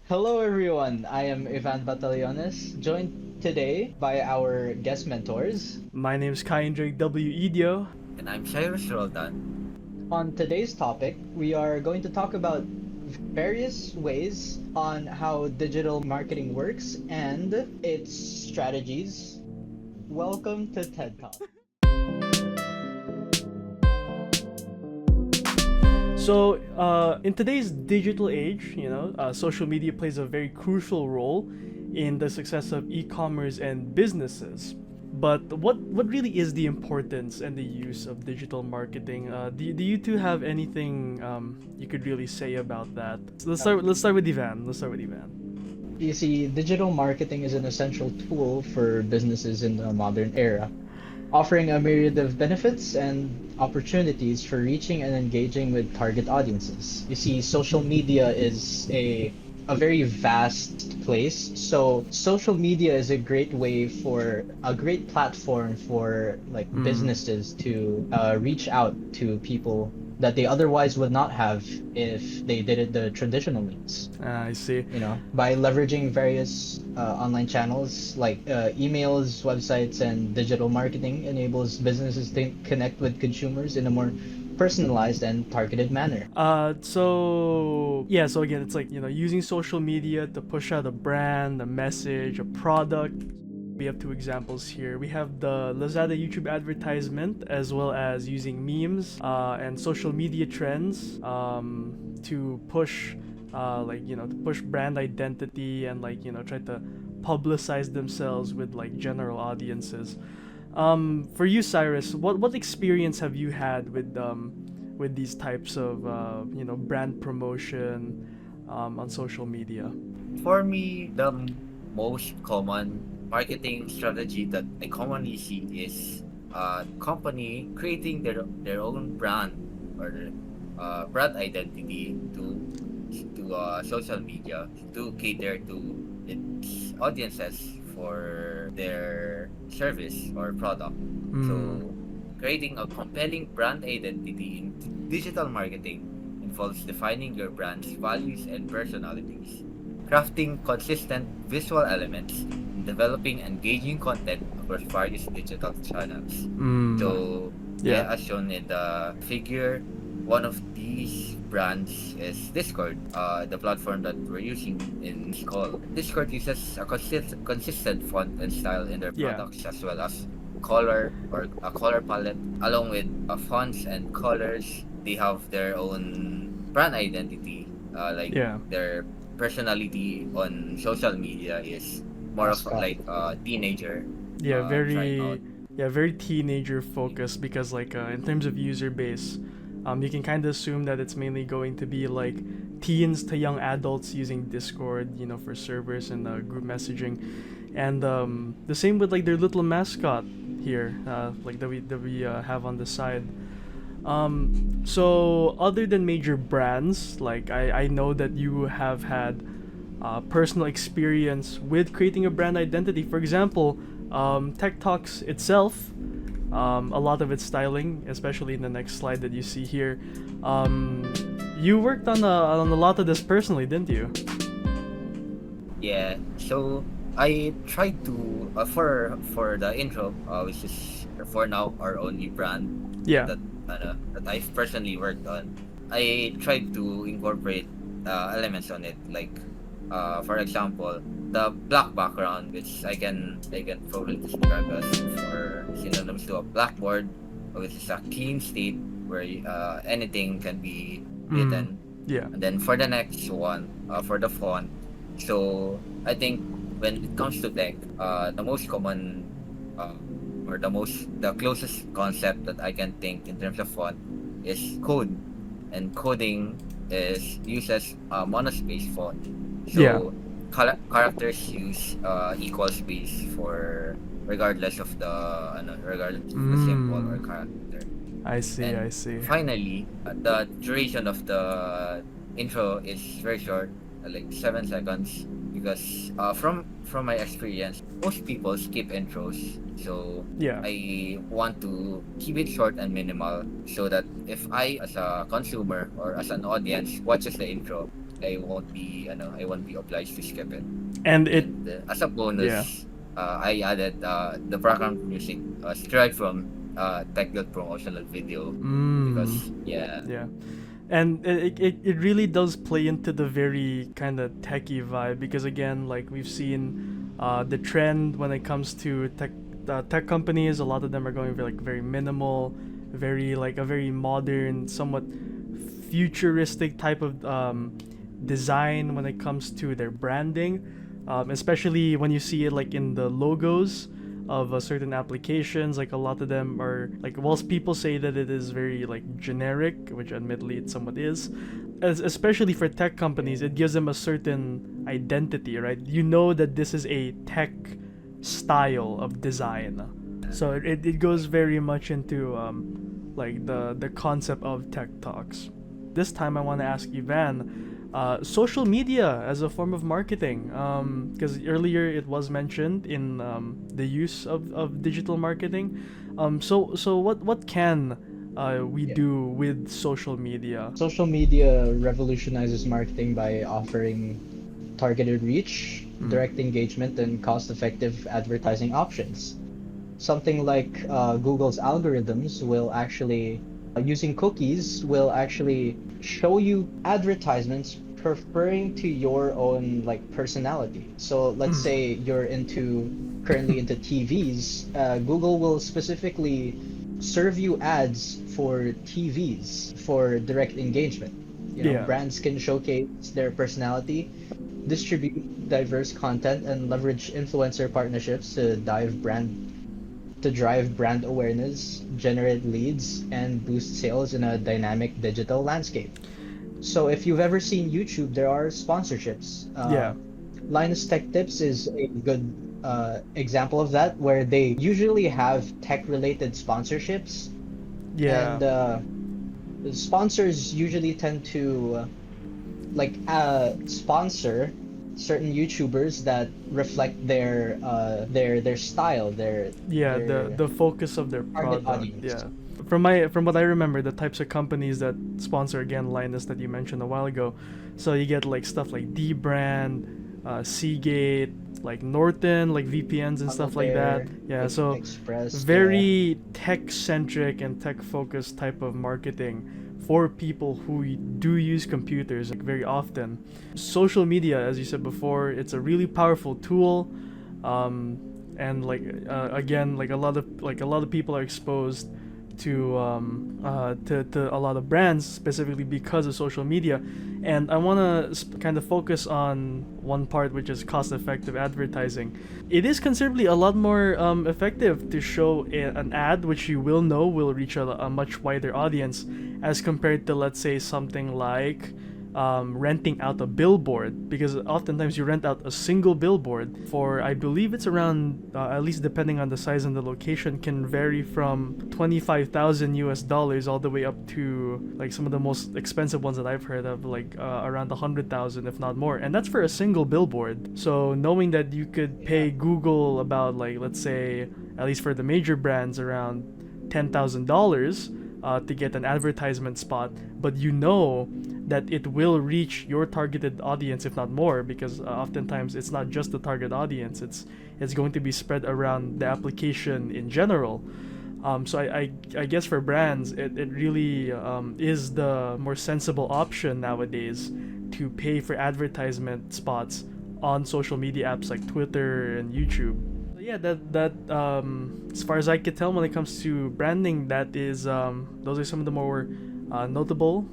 Hello, everyone. I am Ivan Batallones, joined today by our guest mentors. My name is Kyan Idio. And I'm Xyrus Roldan. On today's topic, we are going to talk about various ways on how digital marketing works and its strategies. Welcome to TED Talk. So, in today's digital age, social media plays a very crucial role in the success of e-commerce and businesses. But what really is the importance and the use of digital marketing? Do you two have anything you could really say about that? So let's start with Yvan. You see, digital marketing is an essential tool for businesses in the modern era, offering a myriad of benefits and opportunities for reaching and engaging with target audiences. You see, social media is a very vast place. So social media is a great way for a great platform for like businesses to reach out to people that they otherwise would not have if they did it the traditional means. I see. By leveraging various online channels like emails, websites, and digital marketing enables businesses to connect with consumers in a more personalized and targeted manner. So again, it's like, using social media to push out a brand, a message, a product. We have two examples here. We have the Lazada YouTube advertisement, as well as using memes and social media trends to push to push brand identity and try to publicize themselves with general audiences. For you, Xyrus, what experience have you had with these types of brand promotion on social media? For me, the most common marketing strategy that I commonly see is a company creating their own brand or brand identity to social media to cater to its audiences for their service or product. So, creating a compelling brand identity in digital marketing involves defining your brand's values and personalities, crafting consistent visual elements, and developing engaging content across various digital channels. So, Yeah. as shown in the figure, one of these brands is Discord, the platform that we're using in this call. Discord uses a consistent font and style in their Yeah. products, as well as color or a color palette. Along with fonts and colors, they have their own brand identity. Yeah. Their personality on social media is more of Mascot. like a teenager. Yeah, Trying out. very teenager focused, because in terms of user base, you can kind of assume that it's mainly going to be like teens to young adults using Discord, for servers and group messaging, and the same with their little mascot here, that we have on the side. So other than major brands, I know that you have had personal experience with creating a brand identity. For example, Tech Talks itself, a lot of its styling, especially in the next slide that you see here. You worked on a lot of this personally, didn't you? Yeah, so I tried to for the intro, which is for now our only brand Yeah. that I've personally worked on. I tried to incorporate elements on it, like for example, the black background, which I can probably describe as for synonyms to a blackboard, which is a clean state where anything can be written. Yeah. And then for the next one, for the font, so I think when it comes to tech, the most common or the closest concept that I can think in terms of font is code, and coding is uses monospace font. So Yeah. characters use equal space for regardless of the symbol or character. I see. And I see. finally, the duration of the intro is very short, like 7 seconds, because from my experience, most people skip intros. So Yeah. I want to keep it short and minimal, so that if I, as a consumer or as an audience, watches the intro, I won't be obliged to skip it. And it, And as a yeah. bonus, I added the background music straight from Tech promotional video because Yeah. And it really does play into the very kind of techie vibe because again, like we've seen the trend when it comes to tech companies, a lot of them are going for like very minimal, very like a very modern, somewhat futuristic type of design when it comes to their branding, especially when you see it like in the logos of certain applications. Like a lot of them are like, whilst people say that it is very like generic, which admittedly it somewhat is, especially for tech companies, it gives them a certain identity, right? You know that this is a tech style of design, so it goes very much into like the concept of tech talks. This time I want to ask Yvan, social media as a form of marketing, because earlier it was mentioned in the use of digital marketing. So what can we do with social media? Social media revolutionizes marketing by offering targeted reach, direct engagement, and cost-effective advertising options. Something like Google's algorithms will actually, using cookies, will actually show you advertisements referring to your own like personality. So let's say you're currently into TVs, Google will specifically serve you ads for TVs for direct engagement. Brands can showcase their personality, distribute diverse content, and leverage influencer partnerships to drive brand awareness, generate leads, and boost sales in a dynamic digital landscape. So if you've ever seen YouTube, there are sponsorships. Linus Tech Tips is a good example of that, where they usually have tech-related sponsorships. And the sponsors usually tend to sponsor certain YouTubers that reflect their style, the focus of their target product. audience. From what I remember, the types of companies that sponsor, again, Linus that you mentioned a while ago, so you get like stuff like D Brand, Seagate, like Norton, like VPNs and stuff like that. So Express, very tech centric and tech focused type of marketing for people who do use computers like very often. Social media, as you said before, it's a really powerful tool, and like again, like a lot of people are exposed to a lot of brands specifically because of social media. And I want to kind of focus on one part, which is cost-effective advertising. It is considerably a lot more effective to show an ad which you will know will reach a much wider audience as compared to, let's say, something like renting out a billboard, because oftentimes you rent out a single billboard for, I believe it's around, at least depending on the size and the location, can vary from $25,000 all the way up to like some of the most expensive ones that I've heard of, like around 100,000 if not more, and that's for a single billboard. So knowing that you could pay Google about, like, let's say, at least for the major brands, around $10,000 to get an advertisement spot, but you know that it will reach your targeted audience if not more, because oftentimes it's not just the target audience, it's going to be spread around the application in general. So I guess for brands it really is the more sensible option nowadays to pay for advertisement spots on social media apps like Twitter and YouTube. Yeah, that as far as I could tell, when it comes to branding, that is those are some of the more notable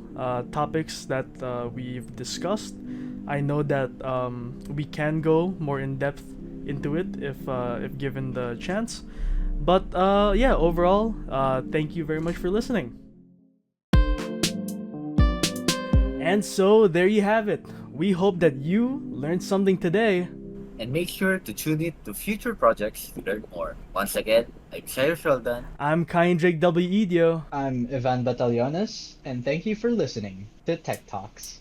topics that we've discussed. I know that we can go more in depth into it if given the chance, but yeah, overall, thank you very much for listening. And so there you have it. We hope that you learned something today. And make sure to tune in to future projects to learn more. Once again, I'm Xyrus Roldan. I'm Kyan W. Idio. I'm Yvan Batallones, and thank you for listening to Tech Talks.